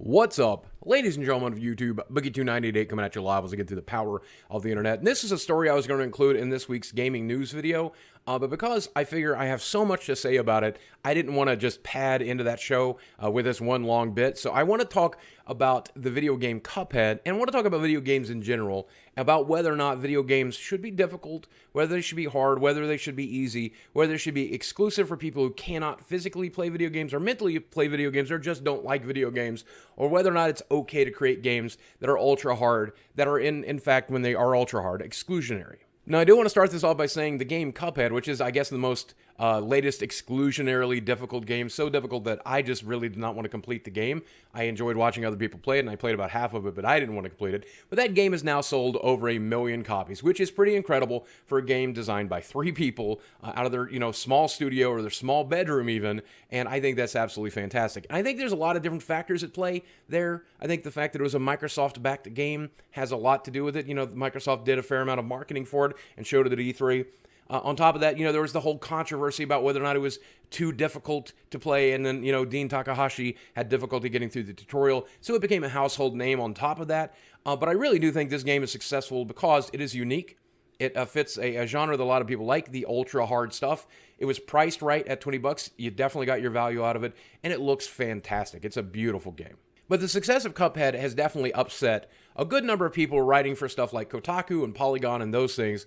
What's up, ladies and gentlemen of YouTube? Boogie2988 coming at you live as I get through the power of the internet. And this is a story I was going to include in this week's gaming news video, but because I figure I have so much to say about it, I didn't want to just pad into that show with this one long bit. So I want to talk about the video game Cuphead, and I want to talk about video games in general, about whether or not video games should be difficult, whether they should be hard, whether they should be easy, whether they should be exclusive for people who cannot physically play video games or mentally play video games or just don't like video games, or whether or not it's okay to create games that are ultra hard, that are in fact, when they are ultra hard, exclusionary. Now, I do want to start this off by saying the game Cuphead, which is, I guess, the most latest exclusionarily difficult game, so difficult that I just really did not want to complete the game. I enjoyed watching other people play it, and I played about half of it, but I didn't want to complete it. But that game has now sold over 1 million copies, which is pretty incredible for a game designed by 3 people out of their, small studio or their small bedroom even, and I think that's absolutely fantastic. And I think there's a lot of different factors at play there. I think the fact that it was a Microsoft-backed game has a lot to do with it. Microsoft did a fair amount of marketing for it and showed it at E3. On top of that, there was the whole controversy about whether or not it was too difficult to play, and then, Dean Takahashi had difficulty getting through the tutorial, so it became a household name on top of that. But I really do think this game is successful because it is unique. It fits a genre that a lot of people like, the ultra-hard stuff. It was priced right at $20. You definitely got your value out of it, and it looks fantastic. It's a beautiful game. But the success of Cuphead has definitely upset a good number of people writing for stuff like Kotaku and Polygon and those things.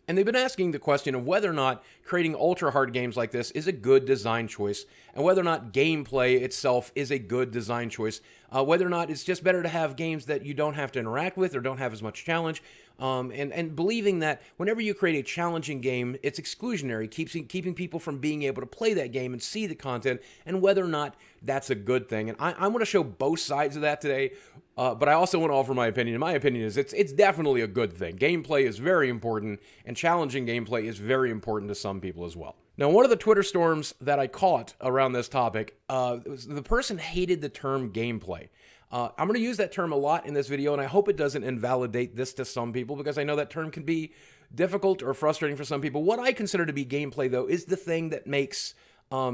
And they've been asking the question of whether or not creating ultra-hard games like this is a good design choice, and whether or not gameplay itself is a good design choice, whether or not it's just better to have games that you don't have to interact with or don't have as much challenge, and believing that whenever you create a challenging game, it's exclusionary, keeping people from being able to play that game and see the content, and whether or not that's a good thing. And I want to show both sides of that today. But I also want to offer my opinion. My opinion is it's definitely a good thing. Gameplay is very important, and challenging gameplay is very important to some people as well. Now, one of the Twitter storms that I caught around this topic, the person hated the term gameplay. I'm going to use that term a lot in this video, and I hope it doesn't invalidate this to some people, because I know that term can be difficult or frustrating for some people. What I consider to be gameplay, though, is the thing that makes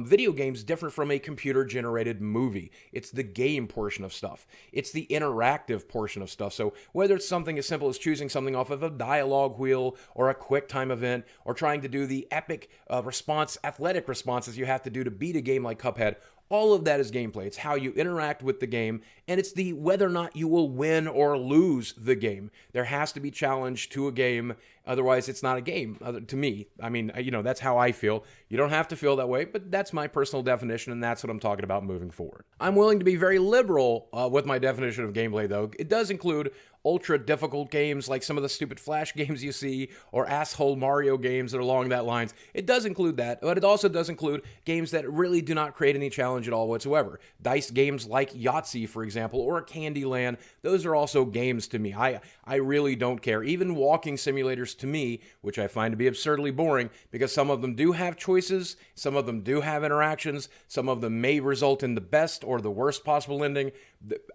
video games different from a computer-generated movie. It's the game portion of stuff. It's the interactive portion of stuff. So whether it's something as simple as choosing something off of a dialogue wheel or a quick time event, or trying to do the epic athletic responses you have to do to beat a game like Cuphead, all of that is gameplay. It's how you interact with the game, and it's the whether or not you will win or lose the game. There has to be challenge to a game, otherwise it's not a game, to me. I mean, that's how I feel. You don't have to feel that way, but that's my personal definition, and that's what I'm talking about moving forward. I'm willing to be very liberal with my definition of gameplay, though. It does include ultra difficult games like some of the stupid Flash games you see, or asshole Mario games that are along that lines. It does include that, but it also does include games that really do not create any challenge at all whatsoever. Dice games like Yahtzee, for example, or Candyland, those are also games to me. I really don't care. Even walking simulators to me, which I find to be absurdly boring, because some of them do have choices, some of them do have interactions, some of them may result in the best or the worst possible ending.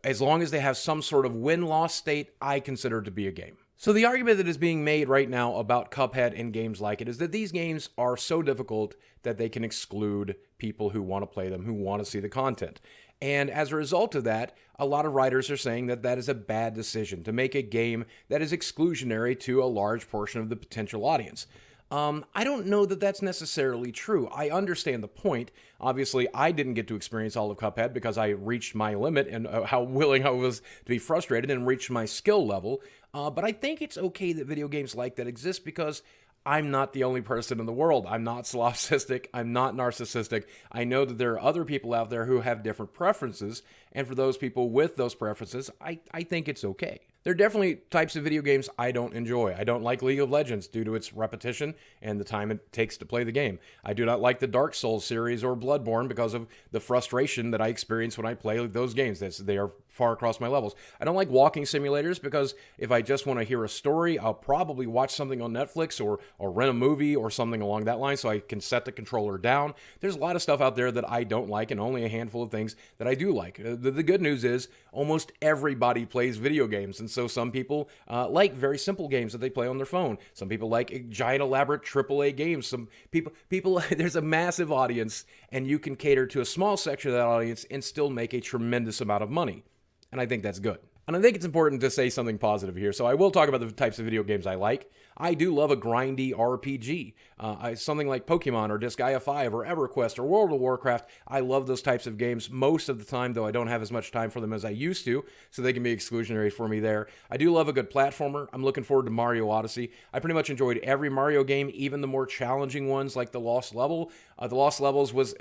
As long as they have some sort of win-loss state, I consider it to be a game. So the argument that is being made right now about Cuphead and games like it is that these games are so difficult that they can exclude people who want to play them, who want to see the content. And as a result of that, a lot of writers are saying that that is a bad decision, to make a game that is exclusionary to a large portion of the potential audience. I don't know that that's necessarily true. I understand the point. Obviously, I didn't get to experience all of Cuphead because I reached my limit and how willing I was to be frustrated and reach my skill level. But I think it's okay that video games like that exist, because I'm not the only person in the world. I'm not solipsistic. I'm not narcissistic. I know that there are other people out there who have different preferences, and for those people with those preferences, I think it's okay. There are definitely types of video games I don't enjoy. I don't like League of Legends due to its repetition and the time it takes to play the game. I do not like the Dark Souls series or Bloodbourne because of the frustration that I experience when I play those games. They are far across my levels. I don't like walking simulators because if I just want to hear a story, I'll probably watch something on Netflix or rent a movie or something along that line so I can set the controller down. There's a lot of stuff out there that I don't like, and only a handful of things that I do like. The good news is almost everybody plays video games, and so some people like very simple games that they play on their phone. Some people like giant elaborate AAA games. Some people there's a massive audience, and you can cater to a small section of that audience and still make a tremendous amount of money. and I think that's good. And I think it's important to say something positive here. So I will talk about the types of video games I like. I do love a grindy RPG. Something like Pokemon or Disgaea 5 or EverQuest or World of Warcraft. I love those types of games most of the time, though I don't have as much time for them as I used to, so they can be exclusionary for me there. I do love a good platformer. I'm looking forward to Mario Odyssey. I pretty much enjoyed every Mario game, even the more challenging ones like the Lost Level. The Lost Levels was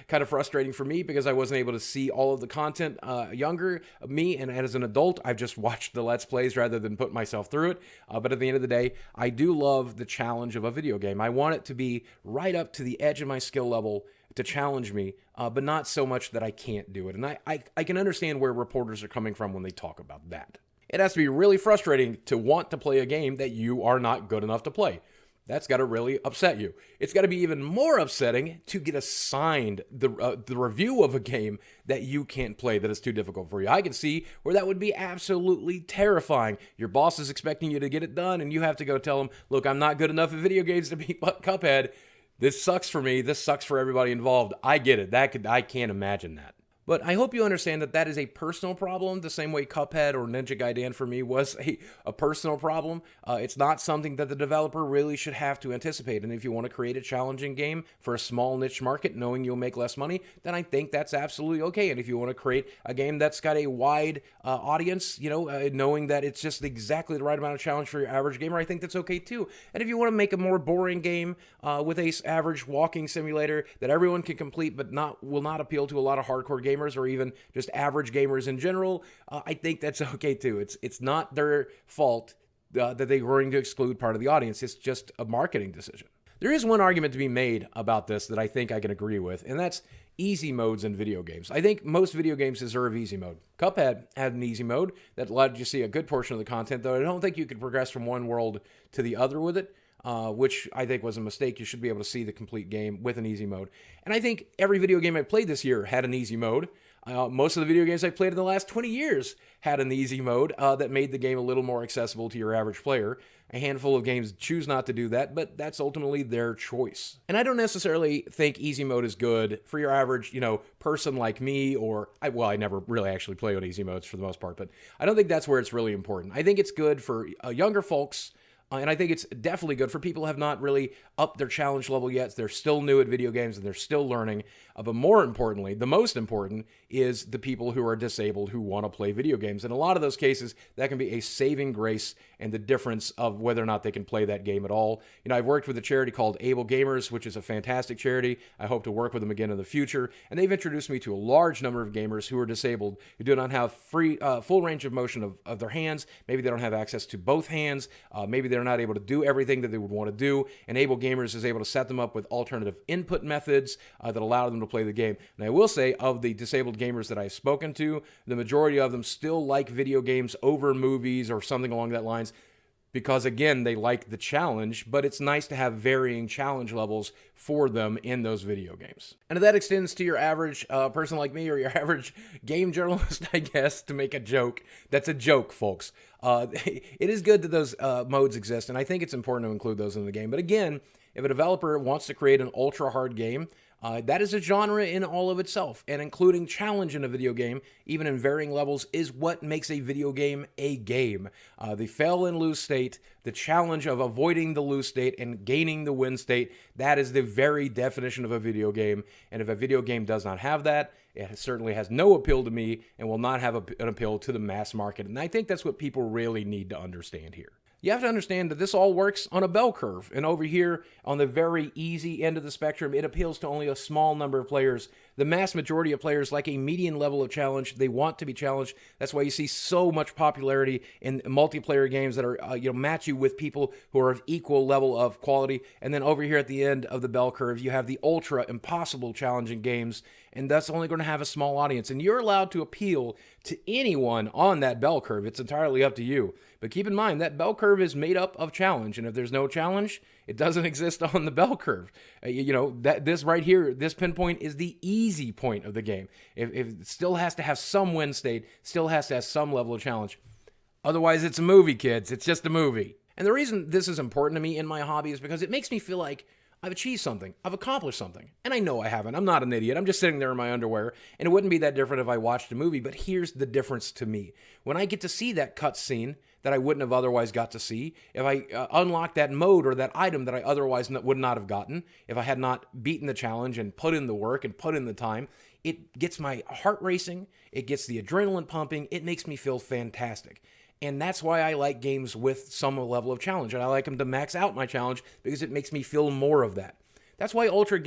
kind of frustrating for me because I wasn't able to see all of the content younger me, and as an adult, I've just watched the Let's Plays rather than put myself through it. But at the end of the day, I do love the challenge of a video game. I want it to be right up to the edge of my skill level to challenge me, but not so much that I can't do it. And I can understand where reporters are coming from when they talk about that. It has to be really frustrating to want to play a game that you are not good enough to play. That's got to really upset you. It's got to be even more upsetting to get assigned the review of a game that you can't play, that is too difficult for you. I can see where that would be absolutely terrifying. Your boss is expecting you to get it done, and you have to go tell him, look, I'm not good enough at video games to beat Cuphead. This sucks for me. This sucks for everybody involved. I get it. I can't imagine that. But I hope you understand that that is a personal problem, the same way Cuphead or Ninja Gaiden for me was a personal problem. It's not something that the developer really should have to anticipate. And if you want to create a challenging game for a small niche market, knowing you'll make less money, then I think that's absolutely okay. And if you want to create a game that's got a wide audience, knowing that it's just exactly the right amount of challenge for your average gamer, I think that's okay too. And if you want to make a more boring game with a average walking simulator that everyone can complete but will not appeal to a lot of hardcore gamers, or even just average gamers in general, I think that's okay too. It's not their fault that they're going to exclude part of the audience. It's just a marketing decision. There is one argument to be made about this that I think I can agree with, and that's easy modes in video games. I think most video games deserve easy mode. Cuphead had an easy mode that allowed you to see a good portion of the content, though I don't think you could progress from one world to the other with it. Which I think was a mistake. You should be able to see the complete game with an easy mode. And I think every video game I played this year had an easy mode. Most of the video games I played in the last 20 years had an easy mode that made the game a little more accessible to your average player. A handful of games choose not to do that, but that's ultimately their choice. And I don't necessarily think easy mode is good for your average, person like me, or I never really actually play on easy modes for the most part, but I don't think that's where it's really important. I think it's good for younger folks. And I think it's definitely good for people who have not really upped their challenge level yet. They're still new at video games and they're still learning. But more importantly, the most important is the people who are disabled who want to play video games. In a lot of those cases, that can be a saving grace and the difference of whether or not they can play that game at all. I've worked with a charity called Able Gamers, which is a fantastic charity. I hope to work with them again in the future. And they've introduced me to a large number of gamers who are disabled, who do not have full range of motion of their hands. Maybe they don't have access to both hands. Maybe they're not able to do everything that they would want to do. And Able Gamers is able to set them up with alternative input methods that allow them to play the game. And I will say, of the disabled gamers that I've spoken to, the majority of them still like video games over movies or something along that lines, because again, they like the challenge, but it's nice to have varying challenge levels for them in those video games. And if that extends to your average person like me, or your average game journalist, I guess, to make a joke, that's a joke, folks. It is good that those modes exist, and I think it's important to include those in the game. But again, if a developer wants to create an ultra-hard game, that is a genre in all of itself, and including challenge in a video game, even in varying levels, is what makes a video game a game. The fail and lose state, the challenge of avoiding the lose state and gaining the win state, that is the very definition of a video game. And if a video game does not have that, it certainly has no appeal to me and will not have an appeal to the mass market. And I think that's what people really need to understand here. You have to understand that this all works on a bell curve. And over here, on the very easy end of the spectrum, it appeals to only a small number of players. The mass majority of players like a median level of challenge. They want to be challenged. That's why you see so much popularity in multiplayer games that are, match you with people who are of equal level of quality. And then over here at the end of the bell curve, you have the ultra impossible challenging games. And that's only going to have a small audience. And you're allowed to appeal to anyone on that bell curve. It's entirely up to you. But keep in mind, that bell curve is made up of challenge. And if there's no challenge, it doesn't exist on the bell curve. This right here, this pinpoint is the easy point of the game. If it still has to have some win state, still has to have some level of challenge. Otherwise, it's a movie, kids. It's just a movie. And the reason this is important to me in my hobby is because it makes me feel like I've achieved something. I've accomplished something. And I know I haven't. I'm not an idiot. I'm just sitting there in my underwear. And it wouldn't be that different if I watched a movie. But here's the difference to me. When I get to see that cutscene that I wouldn't have otherwise got to see, if I unlock that mode or that item that I otherwise would not have gotten, if I had not beaten the challenge and put in the work and put in the time, it gets my heart racing. It gets the adrenaline pumping. It makes me feel fantastic. And that's why I like games with some level of challenge. And I like them to max out my challenge because it makes me feel more of that. That's why ultra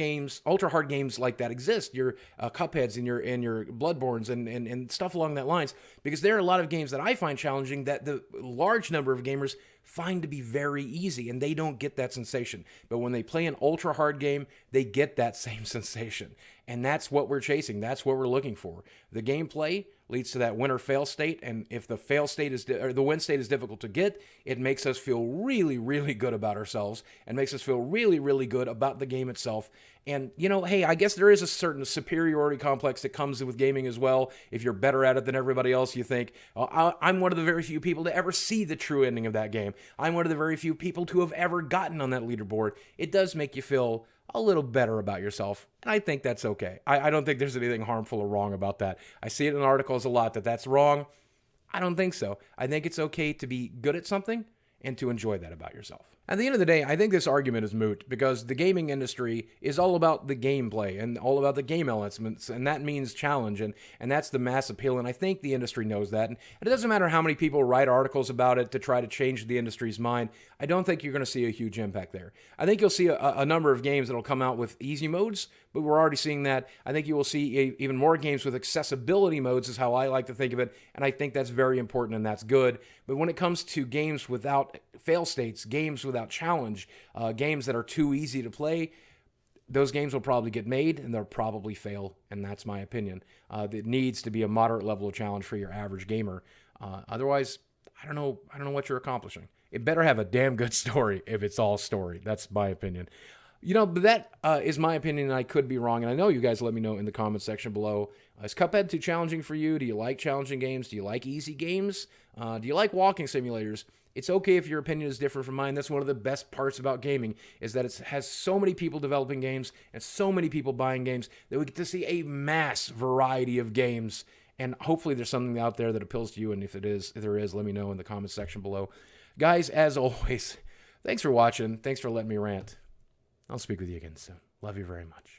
hard games like that exist. Your Cupheads and your Bloodbournes and stuff along that lines. Because there are a lot of games that I find challenging that the large number of gamers find to be very easy, and they don't get that sensation. But when they play an ultra hard game, they get that same sensation. And that's what we're chasing. That's what we're looking for. The gameplay leads to that win or fail state, and if the fail state is or the win state is difficult to get, it makes us feel really, really good about ourselves and makes us feel really, really good about the game itself. And, you know, hey, I guess there is a certain superiority complex that comes with gaming as well. If you're better at it than everybody else, you think, oh, I'm one of the very few people to ever see the true ending of that game. I'm one of the very few people to have ever gotten on that leaderboard. It does make you feel a little better about yourself, and I think that's okay. I don't think there's anything harmful or wrong about that. I see it in articles a lot that that's wrong. I don't think so. I think it's okay to be good at something and to enjoy that about yourself. At the end of the day, I think this argument is moot because the gaming industry is all about the gameplay and all about the game elements, and that means challenge, and that's the mass appeal, and I think the industry knows that. And it doesn't matter how many people write articles about it to try to change the industry's mind. I don't think you're going to see a huge impact there. I think you'll see a number of games that will come out with easy modes, but we're already seeing that. I think you will see even more games with accessibility modes is how I like to think of it, and I think that's very important and that's good. But when it comes to games without fail states, games without challenge, games that are too easy to play, those games will probably get made and they'll probably fail, and that's my opinion. It needs to be a moderate level of challenge for your average gamer. Otherwise, I don't know what you're accomplishing. It better have a damn good story if it's all story. That's my opinion. You know, but that is my opinion, and I could be wrong, and I know you guys let me know in the comments section below. Is Cuphead too challenging for you? Do you like challenging games? Do you like easy games? Do you like walking simulators? It's okay if your opinion is different from mine. That's one of the best parts about gaming, is that it has so many people developing games and so many people buying games that we get to see a mass variety of games. And hopefully there's something out there that appeals to you, and if there is, let me know in the comments section below. Guys, as always, thanks for watching. Thanks for letting me rant. I'll speak with you again soon. Love you very much.